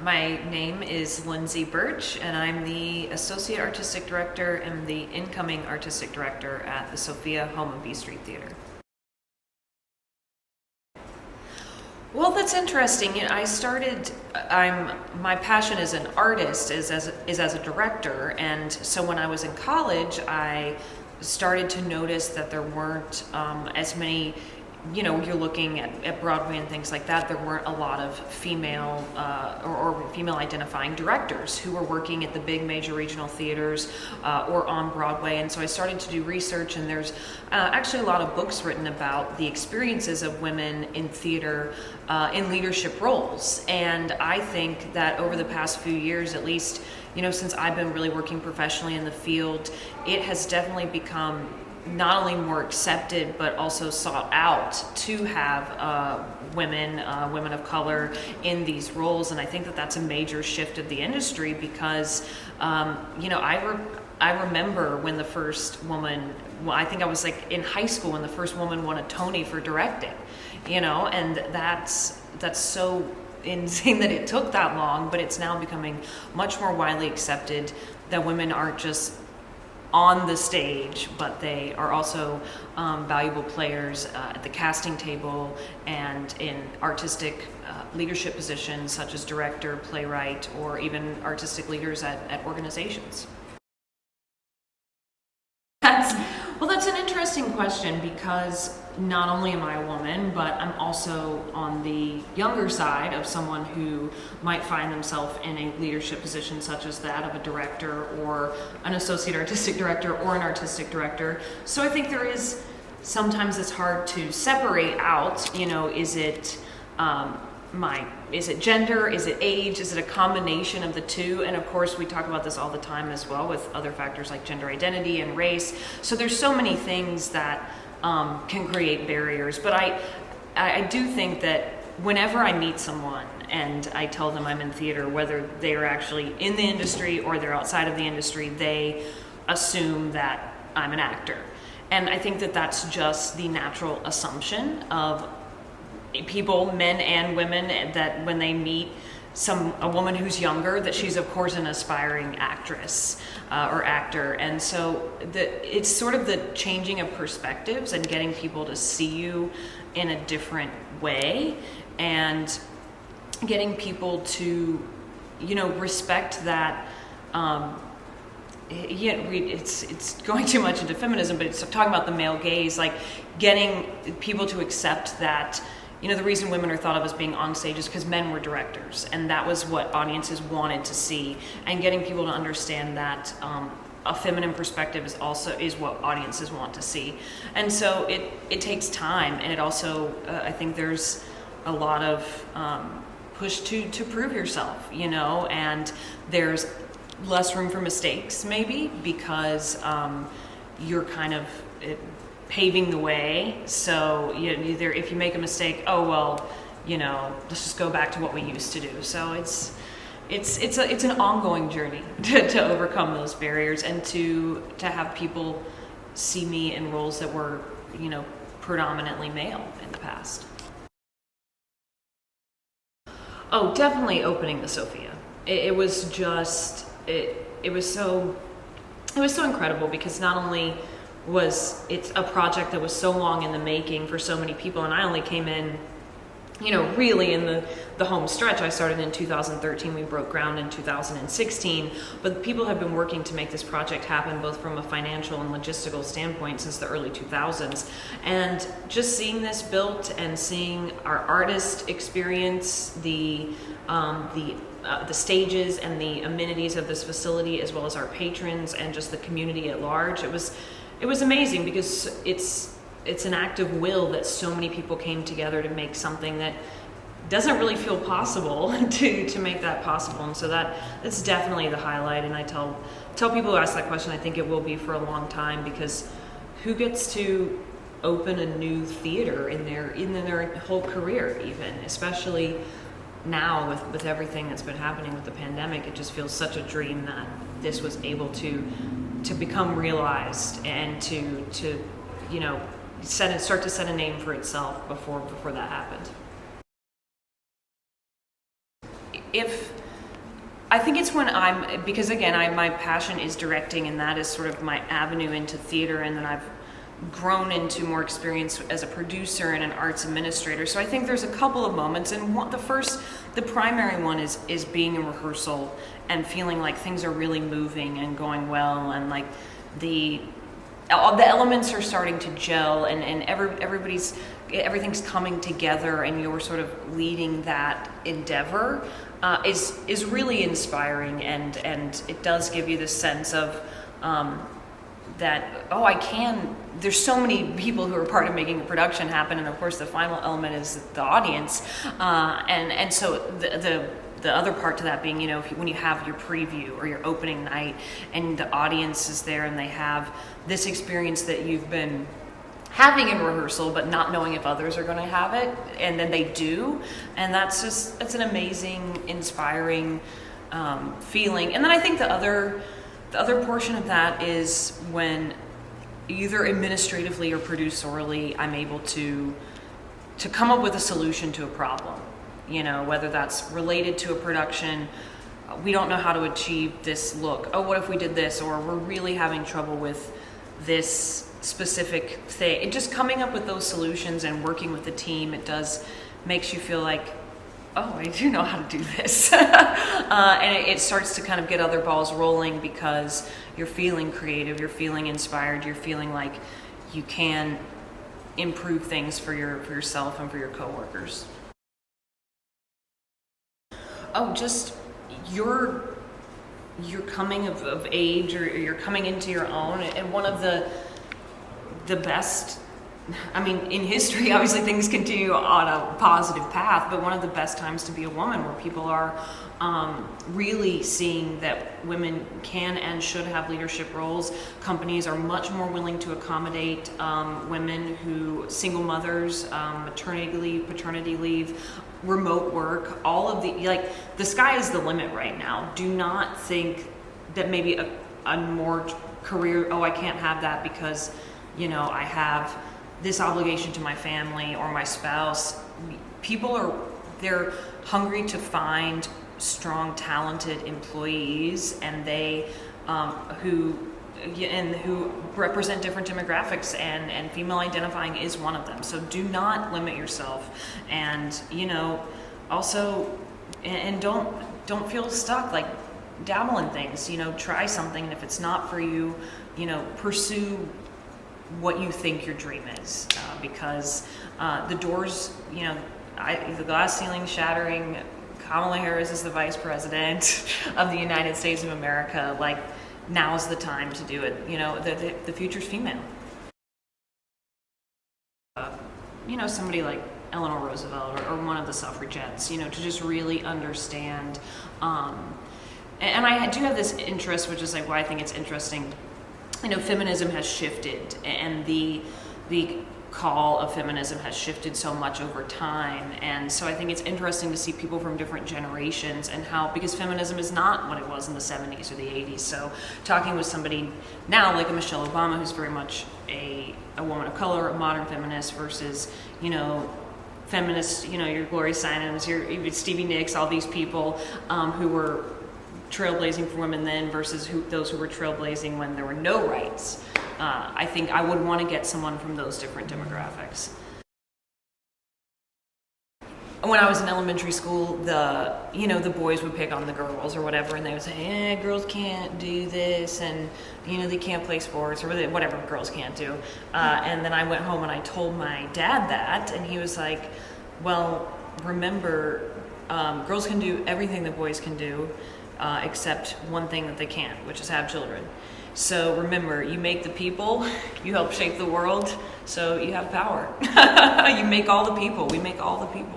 My name is Lyndsay Burch, and I'm the Associate Artistic Director and the incoming Artistic Director at the Sophia Home and B Street Theater. Well, that's interesting. My passion as an artist is as a director, and so when I was in college, I started to notice that there weren't as many, you're looking at Broadway and things like that, there weren't a lot of female or female identifying directors who were working at the big major regional theaters or on Broadway. And so I started to do research, and there's actually a lot of books written about the experiences of women in theater in leadership roles. And I think that over the past few years, at least, since I've been really working professionally in the field, it has definitely become not only more accepted, but also sought out to have women of color in these roles. And I think that that's a major shift of the industry because, I remember when the first woman, I think I was like in high school when the first woman won a Tony for directing, and that's so insane that it took that long, but it's now becoming much more widely accepted that women aren't just on the stage, but they are also valuable players at the casting table and in artistic leadership positions such as director, playwright, or even artistic leaders at organizations. That's an interesting question because not only am I a woman, but I'm also on the younger side of someone who might find themselves in a leadership position such as that of a director or an associate artistic director or an artistic director. So I think sometimes it's hard to separate out, is it gender, is it age, is it a combination of the two? And of course we talk about this all the time as well with other factors like gender identity and race. So there's so many things that can create barriers. But I do think that whenever I meet someone and I tell them I'm in theater, whether they are actually in the industry or they're outside of the industry, they assume that I'm an actor. And I think that that's just the natural assumption of people, men and women, that when they meet a woman who's younger, that she's of course an aspiring actress or actor. And so it's sort of the changing of perspectives and getting people to see you in a different way and getting people to respect that. It's going too much into feminism, but it's talking about the male gaze, like getting people to accept that the reason women are thought of as being on stage is because men were directors, and that was what audiences wanted to see, and getting people to understand that a feminine perspective is what audiences want to see. And so it takes time, and it also I think there's a lot of push to prove yourself, and there's less room for mistakes maybe because you're kind of paving the way. So either if you make a mistake, let's just go back to what we used to do. So it's an ongoing journey to overcome those barriers and to have people see me in roles that were predominantly male in the past. Oh, definitely opening the Sophia. It was so incredible because not only was it a project that was so long in the making for so many people, and I only came in, really in the home stretch. I started in 2013, we broke ground in 2016, but people have been working to make this project happen both from a financial and logistical standpoint since the early 2000s. And just seeing this built and seeing our artists experience the stages and the amenities of this facility, as well as our patrons and just the community at large, it was amazing because it's an act of will that so many people came together to make something that doesn't really feel possible to make that possible. And so that's definitely the highlight. And I tell people who ask that question, I think it will be for a long time, because who gets to open a new theater in their whole career, even, especially now with everything that's been happening with the pandemic. It just feels such a dream that this was able to become realized and to start to set a name for itself before that happened. If I think it's when because again, my passion is directing, and that is sort of my avenue into theater, and then I've grown into more experience as a producer and an arts administrator. So I think there's a couple of moments, and the primary one is being in rehearsal and feeling like things are really moving and going well, and like all the elements are starting to gel, and everything's coming together, and you're sort of leading that endeavor. Is really inspiring, and it does give you this sense of that there's so many people who are part of making a production happen, and of course the final element is the audience, and so the other part to that being, when you have your preview or your opening night and the audience is there and they have this experience that you've been having in rehearsal but not knowing if others are going to have it, and then they do, and that's an amazing, inspiring feeling. And then I think the other portion of that is when either administratively or producerially I'm able to come up with a solution to a problem, whether that's related to a production. We don't know how to achieve this look. Oh, what if we did this? Or we're really having trouble with this specific thing. And just coming up with those solutions and working with the team, makes you feel like, oh, I do know how to do this. And it starts to kind of get other balls rolling, because you're feeling creative, you're feeling inspired, you're feeling like you can improve things for yourself and for your coworkers. Oh, just you're coming of age, or you're coming into your own, and one of the best, in history, obviously things continue on a positive path, but one of the best times to be a woman, where people are really seeing that women can and should have leadership roles. Companies are much more willing to accommodate women single mothers, maternity leave, paternity leave, remote work, all of the sky is the limit right now. Do not think that maybe a more career, I can't have that because I have this obligation to my family or my spouse. They're hungry to find strong, talented employees, and they who represent different demographics, and female identifying is one of them. So do not limit yourself, and also, and don't feel stuck. Like, dabble in things, try something, and if it's not for you, pursue what you think your dream is, because the doors, the glass ceiling shattering. Kamala Harris is the vice president of the United States of America. Like, now's the time to do it. The future's female. Somebody like Eleanor Roosevelt or one of the suffragettes, to just really understand. And I do have this interest, which is like why I think it's interesting. Feminism has shifted, and the call of feminism has shifted so much over time, and so I think it's interesting to see people from different generations, and because feminism is not what it was in the 70s or the 80s. So talking with somebody now like a Michelle Obama, who's very much a woman of color, a modern feminist, versus feminists, your Gloria Steinems, your Stevie Nicks, all these people who were trailblazing for women then, versus those who were trailblazing when there were no rights. I think I would want to get someone from those different demographics. When I was in elementary school, the boys would pick on the girls or whatever, and they would say, girls can't do this, and they can't play sports, or whatever girls can't do. And then I went home and I told my dad that, and he was like, well, remember, girls can do everything that boys can do, except one thing that they can't, which is have children. So remember, you make the people, you help shape the world, so you have power. You make all the people, we make all the people.